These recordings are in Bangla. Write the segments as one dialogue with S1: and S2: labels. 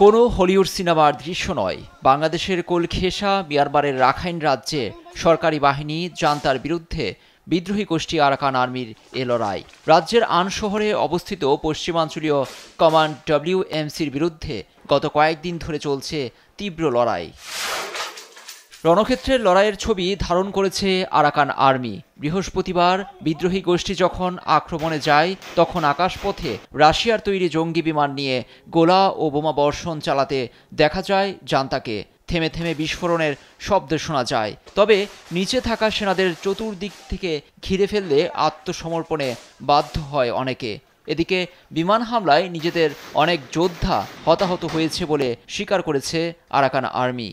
S1: কোনো হলিউড সিনেমার দৃশ্য নয়, বাংলাদেশের কোলখেসা মিয়ানমারের রাখাইন রাজ্যে সরকারি বাহিনী জান্তার বিরুদ্ধে বিদ্রোহী গোষ্ঠী আরাকান আর্মির এ লড়াই। রাজ্যের আন শহরে অবস্থিত পশ্চিমাঞ্চলীয় কমান্ড WMCর বিরুদ্ধে গত কয়েকদিন ধরে চলছে তীব্র লড়াই। রণক্ষেত্রের লড়াইয়ের ছবি ধারণ করেছে আরাকান আর্মি। বৃহস্পতিবার বিদ্রোহী গোষ্ঠী যখন আক্রমণে যায়, তখন আকাশপথে রাশিয়ার তৈরি জঙ্গি বিমান নিয়ে গোলা ও বোমা বর্ষণ চালাতে দেখা যায় জান্তাকে। থেমে থেমে বিস্ফোরণের শব্দ শোনা যায়, তবে নিচে থাকা সেনাদের চতুর্দিক থেকে ঘিরে ফেললে আত্মসমর্পণে বাধ্য হয় অনেকে। এদিকে বিমান হামলায় নিজেদের অনেক যোদ্ধা হতাহত হয়েছে বলে স্বীকার করেছে আরাকান আর্মি।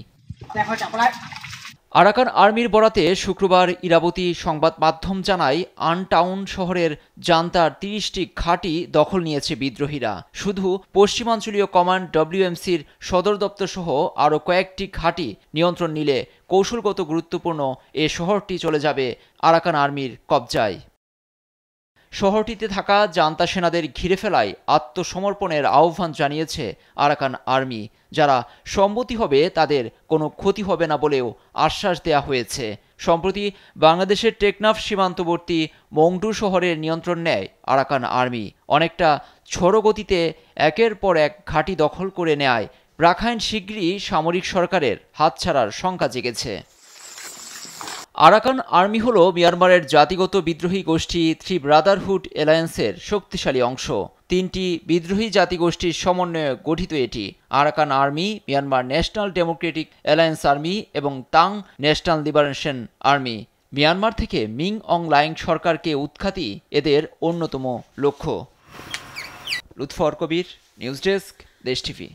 S1: আরাকান আর্মির বরাতে শুক্রবার ইরাবতী সংবাদ মাধ্যম জানায়, আনটাউন শহরের জান্তার 30টি ঘাঁটি দখল নিয়েছে বিদ্রোহীরা। শুধু পশ্চিমাঞ্চলীয় কমান্ড WMCর সদর দপ্তর সহ আরও কয়েকটি ঘাঁটি নিয়ন্ত্রণ নিলে কৌশলগত গুরুত্বপূর্ণ এ শহরটি চলে যাবে আরাকান আর্মির কবজায়। শহরটিতে থাকা জান্তা সেনাদের ঘিরে ফেলায় আত্মসমর্পণের আহ্বান জানিয়েছে আরাকান আর্মি। যারা সম্মতি হবে তাদের কোনো ক্ষতি হবে না বলেও আশ্বাস দেয়া হয়েছে। সম্প্রতি বাংলাদেশের টেকনাফ সীমান্তবর্তী মংডু শহরের নিয়ন্ত্রণ নেয় আরাকান আর্মি। অনেকটা ঝড়ো গতিতে একের পর এক ঘাঁটি দখল করে নেয় রাখাইন শিগগিরই সামরিক সরকারের হাতছাড়ার শঙ্কা জেগেছে। আরাকান আর্মি হল মিয়ানমারের জাতিগত বিদ্রোহী গোষ্ঠী থ্রি ব্রাদারহুড অ্যালায়েন্সের শক্তিশালী অংশ। 3টি বিদ্রোহী জাতিগোষ্ঠীর সমন্বয়ে গঠিত এটি। Arakan army, Myanmar national Democratic alliance army এবং তাং ন্যাশনাল লিবারেশন আর্মি। মিয়ানমার থেকে মিং অং লাইং সরকারকে উৎখাতই এদের অন্যতম লক্ষ্য। লুৎফর কবির, নিউজ ডেস্ক, দেশ টিভি।